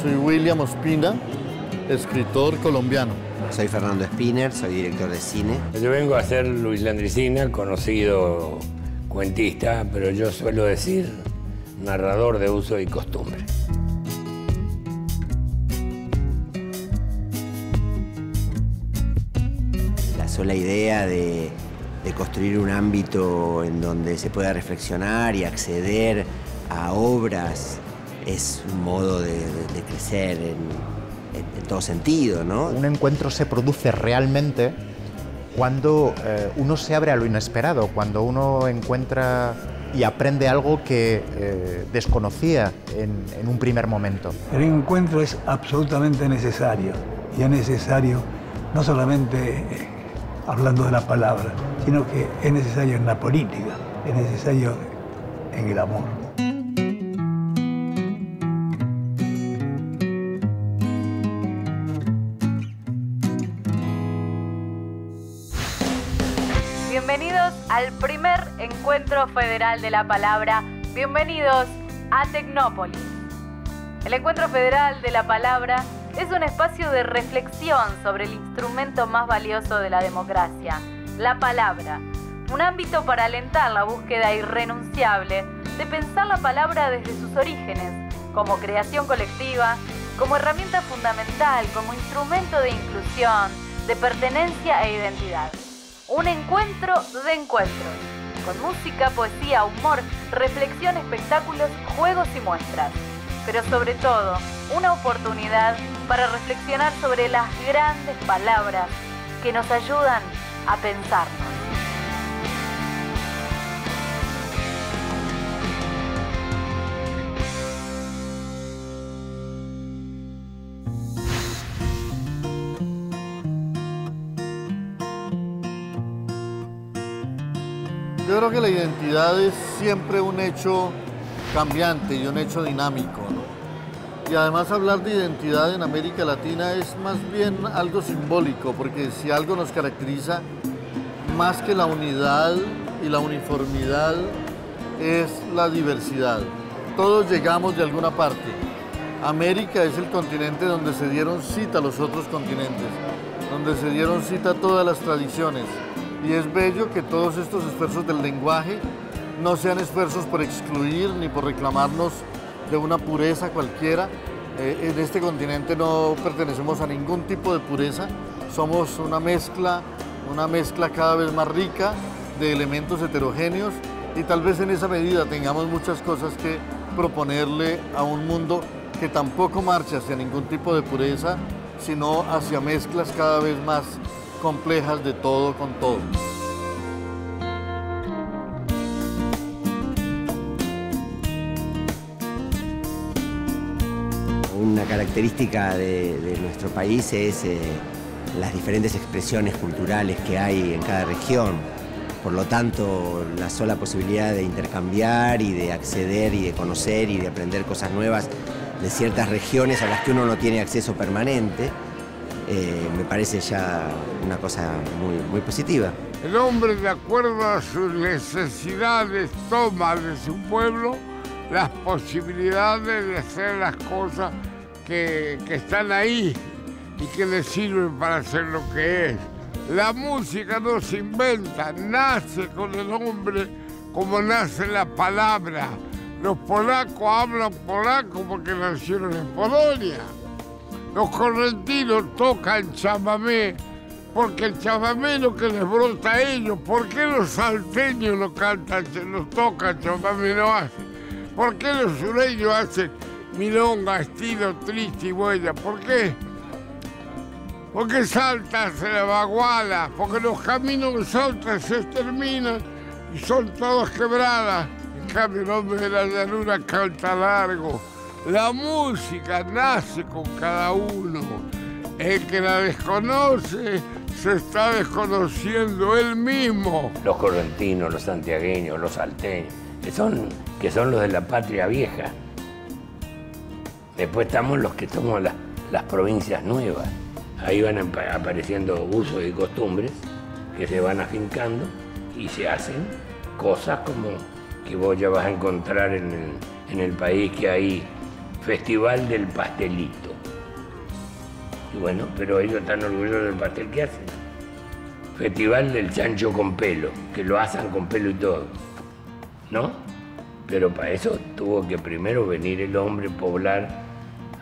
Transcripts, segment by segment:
soy William Ospina, escritor colombiano. Soy Fernando Spinner, soy director de cine. Yo vengo a ser Luis Landricina, conocido cuentista, pero yo suelo decir narrador de uso y costumbre. La sola idea de construir un ámbito en donde se pueda reflexionar y acceder a obras es un modo de crecer en todo sentido, ¿no? Un encuentro se produce realmente cuando uno se abre a lo inesperado, cuando uno encuentra y aprende algo que desconocía en un primer momento. El encuentro es absolutamente necesario, y es necesario no solamente hablando de la palabra, sino que es necesario en la política, es necesario en el amor. Bienvenidos al primer Encuentro Federal de la Palabra. Bienvenidos a Tecnópolis. El Encuentro Federal de la Palabra es un espacio de reflexión sobre el instrumento más valioso de la democracia, la palabra. Un ámbito para alentar la búsqueda irrenunciable de pensar la palabra desde sus orígenes, como creación colectiva, como herramienta fundamental, como instrumento de inclusión, de pertenencia e identidad. Un encuentro de encuentros, con música, poesía, humor, reflexión, espectáculos, juegos y muestras. Pero sobre todo, una oportunidad para reflexionar sobre las grandes palabras que nos ayudan a pensarnos. Yo creo que la identidad es siempre un hecho cambiante y un hecho dinámico, ¿no? Y además hablar de identidad en América Latina es más bien algo simbólico, porque si algo nos caracteriza más que la unidad y la uniformidad es la diversidad. Todos llegamos de alguna parte. América es el continente donde se dieron cita los otros continentes, donde se dieron cita todas las tradiciones. Y es bello que todos estos esfuerzos del lenguaje no sean esfuerzos por excluir ni por reclamarnos de una pureza cualquiera. En este continente no pertenecemos a ningún tipo de pureza, somos una mezcla cada vez más rica de elementos heterogéneos y tal vez en esa medida tengamos muchas cosas que proponerle a un mundo que tampoco marcha hacia ningún tipo de pureza, sino hacia mezclas cada vez más complejas de todo con todo. Una característica de nuestro país es las diferentes expresiones culturales que hay en cada región. Por lo tanto, la sola posibilidad de intercambiar y de acceder y de conocer y de aprender cosas nuevas de ciertas regiones a las que uno no tiene acceso permanente, me parece ya una cosa muy positiva. El hombre, de acuerdo a sus necesidades, toma de su pueblo las posibilidades de hacer las cosas que están ahí y que le sirven para hacer lo que es. La música no se inventa, nace con el hombre como nace la palabra. Los polacos hablan polaco porque nacieron en Polonia. Los correntinos tocan chamamé porque el chamamé es lo que les brota a ellos. ¿Por qué los salteños no cantan, no tocan chamamé, no hacen? ¿Por qué los sureños hacen milonga, estilo triste y huella? ¿Por qué? Porque Salta se la baguala, porque los caminos de Salta se terminan y son todas quebradas. En cambio, el hombre de la llanura canta largo. La música nace con cada uno. El que la desconoce se está desconociendo él mismo. Los correntinos, los santiagueños, los salteños, que son los de la patria vieja. Después estamos los que somos las provincias nuevas. Ahí van apareciendo usos y costumbres que se van afincando y se hacen cosas como que vos ya vas a encontrar en el país, que hay Festival del Pastelito. Y bueno, pero ellos están orgullosos del pastel que hacen. Festival del Chancho con pelo, que lo hacen con pelo y todo, ¿no? Pero para eso tuvo que primero venir el hombre, poblar,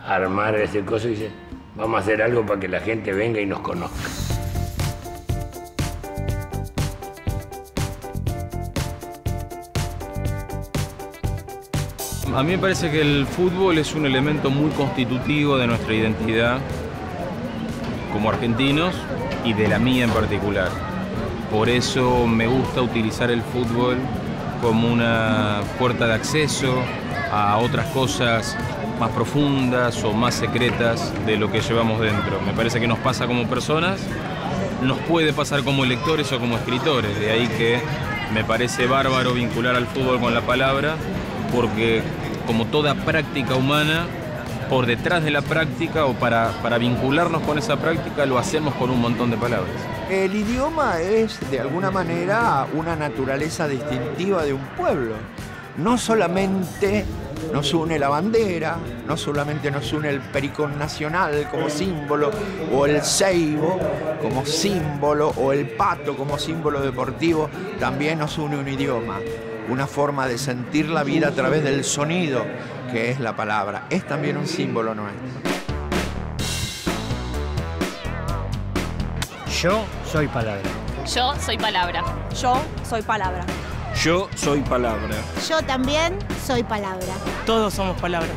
armar ese coso y dice, vamos a hacer algo para que la gente venga y nos conozca. A mí me parece que el fútbol es un elemento muy constitutivo de nuestra identidad como argentinos y de la mía en particular. Por eso me gusta utilizar el fútbol como una puerta de acceso a otras cosas más profundas o más secretas de lo que llevamos dentro. Me parece que nos pasa como personas, nos puede pasar como lectores o como escritores. De ahí que me parece bárbaro vincular al fútbol con la palabra, porque como toda práctica humana, por detrás de la práctica o para vincularnos con esa práctica lo hacemos con un montón de palabras. El idioma es, de alguna manera, una naturaleza distintiva de un pueblo. No solamente nos une la bandera, no solamente nos une el pericón nacional como símbolo, o el ceibo como símbolo, o el pato como símbolo deportivo, también nos une un idioma, una forma de sentir la vida a través del sonido, que es la palabra. Es también un símbolo nuestro. Yo soy palabra. Yo soy palabra. Yo soy palabra. Yo soy palabra. Yo también soy palabra. Todos somos palabra.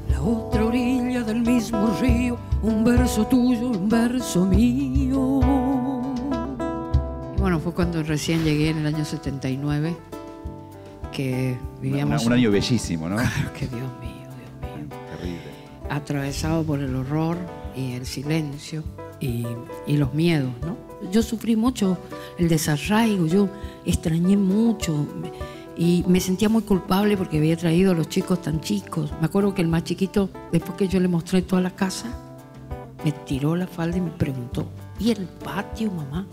La otra orilla del mismo río, un verso tuyo, un verso mío. Y bueno, fue cuando recién llegué en el año 79, que vivíamos... Un año bellísimo, ¿no? Claro, que Dios mío. Terrible. Atravesado por el horror y el silencio y los miedos, ¿no? Yo sufrí mucho el desarraigo, yo extrañé mucho y me sentía muy culpable porque había traído a los chicos tan chicos. Me acuerdo que el más chiquito, después que yo le mostré toda la casa, me tiró la falda y me preguntó, ¿y el patio, mamá?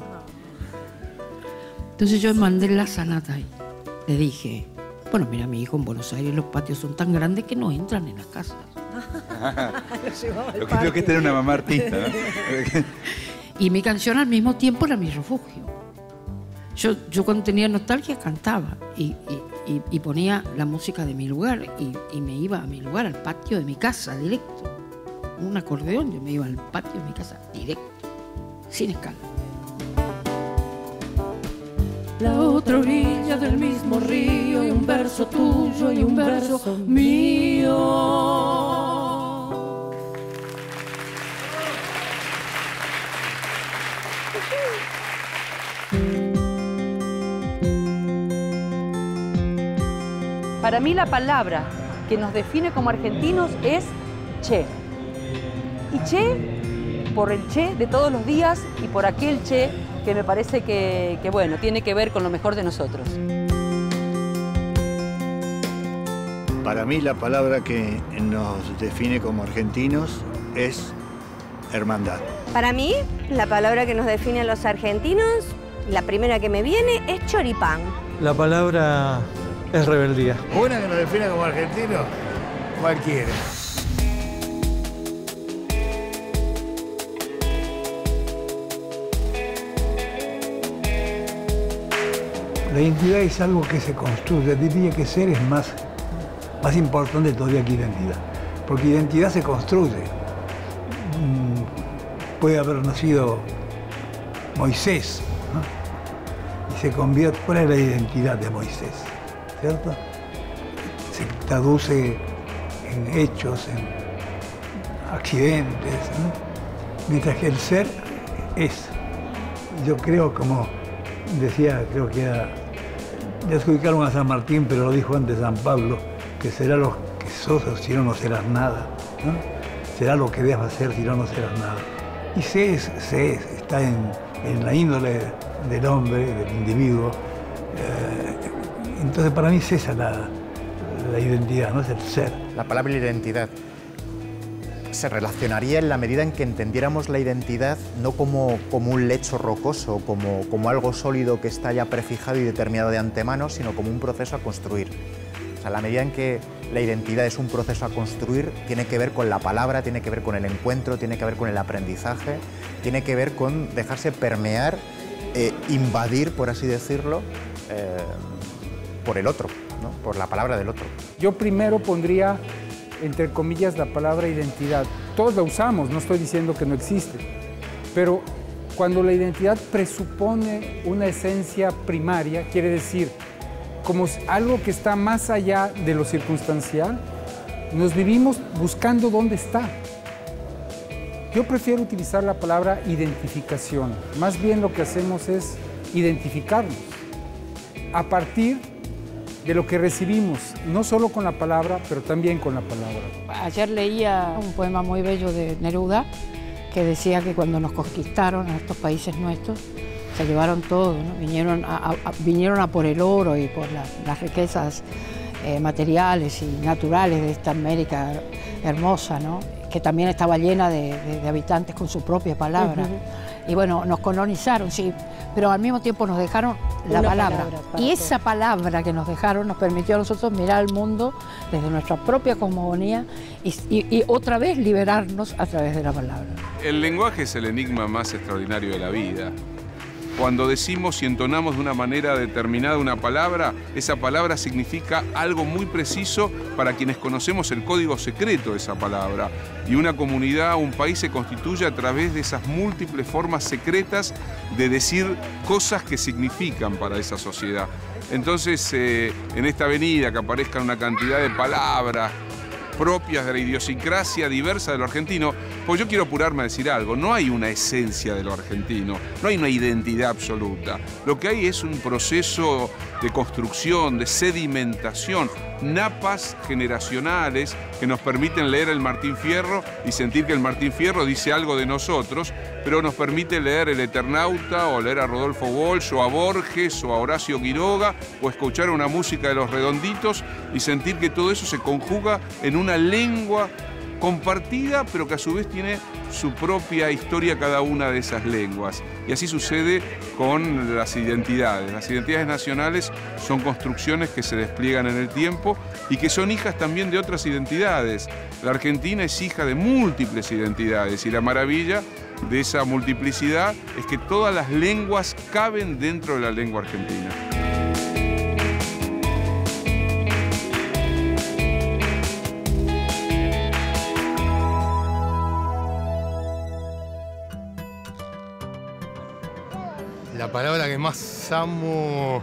Entonces yo mandé la sanata y le dije, bueno, mira, mi hijo, en Buenos Aires los patios son tan grandes que no entran en las casas. Lo que creo que es tener una mamá artista, ¿no? Y mi canción al mismo tiempo era mi refugio. Yo cuando tenía nostalgia cantaba y ponía la música de mi lugar y me iba a mi lugar, al patio de mi casa, directo. Un acordeón, yo me iba al patio de mi casa, directo, sin escala. La otra orilla del mismo río, y un verso tuyo y un verso mío. Para mí la palabra que nos define como argentinos es che. Y che por el che de todos los días y por aquel che que me parece que bueno, tiene que ver con lo mejor de nosotros. Para mí la palabra que nos define como argentinos es hermandad. Para mí la palabra que nos define a los argentinos, la primera que me viene, es choripán. La palabra es rebeldía. Una que nos define como argentinos, cualquiera. La identidad es algo que se construye. Diría que ser es más importante todavía que identidad. Porque identidad se construye. Puede haber nacido Moisés, ¿no? Y se convierte, ¿cuál es la identidad de Moisés? ¿Cierto? Se traduce en hechos, en accidentes, ¿no? Mientras que el ser es. Yo creo, como decía, creo que era, ya adjudicaron a San Martín, pero lo dijo antes San Pablo, que será lo que sos, si no, no serás nada, ¿no? Será lo que debas hacer, si no, no serás nada. Y se es, está en la índole del hombre, del individuo. Entonces para mí es esa la identidad, no es el ser. La palabra identidad se relacionaría en la medida en que entendiéramos la identidad no como un lecho rocoso, como algo sólido que está ya prefijado y determinado de antemano, sino como un proceso a construir. sea, la medida en que la identidad es un proceso a construir, tiene que ver con la palabra, tiene que ver con el encuentro, tiene que ver con el aprendizaje, tiene que ver con dejarse permear, invadir, por así decirlo, por el otro, ¿no? Por la palabra del otro. Yo primero pondría, entre comillas, la palabra identidad. Todos la usamos, no estoy diciendo que no existe, pero cuando la identidad presupone una esencia primaria, quiere decir, como algo que está más allá de lo circunstancial, nos vivimos buscando dónde está. Yo prefiero utilizar la palabra identificación. Más bien lo que hacemos es identificarnos a partir de lo que recibimos, no solo con la palabra, pero también con la palabra. Ayer leía un poema muy bello de Neruda que decía que cuando nos conquistaron a estos países nuestros, se llevaron todo, ¿no? Vinieron a por el oro y por las riquezas materiales y naturales de esta América hermosa, ¿no? Que también estaba llena de habitantes con su propia palabra. Y bueno, nos colonizaron, sí, pero al mismo tiempo nos dejaron la palabra. Y esa palabra que nos dejaron nos permitió a nosotros mirar al mundo desde nuestra propia cosmogonía y otra vez liberarnos a través de la palabra. El lenguaje es el enigma más extraordinario de la vida. Cuando decimos y entonamos de una manera determinada una palabra, esa palabra significa algo muy preciso para quienes conocemos el código secreto de esa palabra. Y una comunidad, un país se constituye a través de esas múltiples formas secretas de decir cosas que significan para esa sociedad. Entonces, en esta avenida que aparezcan una cantidad de palabras propias de la idiosincrasia diversa de lo argentino, pues yo quiero apurarme a decir algo, no hay una esencia de lo argentino, no hay una identidad absoluta, lo que hay es un proceso de construcción, de sedimentación, napas generacionales que nos permiten leer el Martín Fierro y sentir que el Martín Fierro dice algo de nosotros, pero nos permite leer el Eternauta o leer a Rodolfo Walsh o a Borges o a Horacio Quiroga o escuchar una música de Los Redonditos y sentir que todo eso se conjuga en una lengua compartida, pero que a su vez tiene su propia historia cada una de esas lenguas. Y así sucede con las identidades. Las identidades nacionales son construcciones que se despliegan en el tiempo y que son hijas también de otras identidades. La Argentina es hija de múltiples identidades y la maravilla de esa multiplicidad es que todas las lenguas caben dentro de la lengua argentina. La palabra que más amo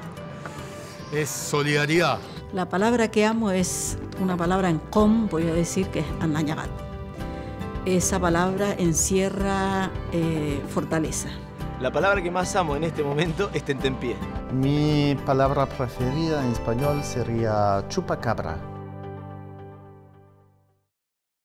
es solidaridad. La palabra que amo es una palabra en com, voy a decir que es anayagat. Esa palabra encierra fortaleza. La palabra que más amo en este momento es tentempié. Mi palabra preferida en español sería chupacabra.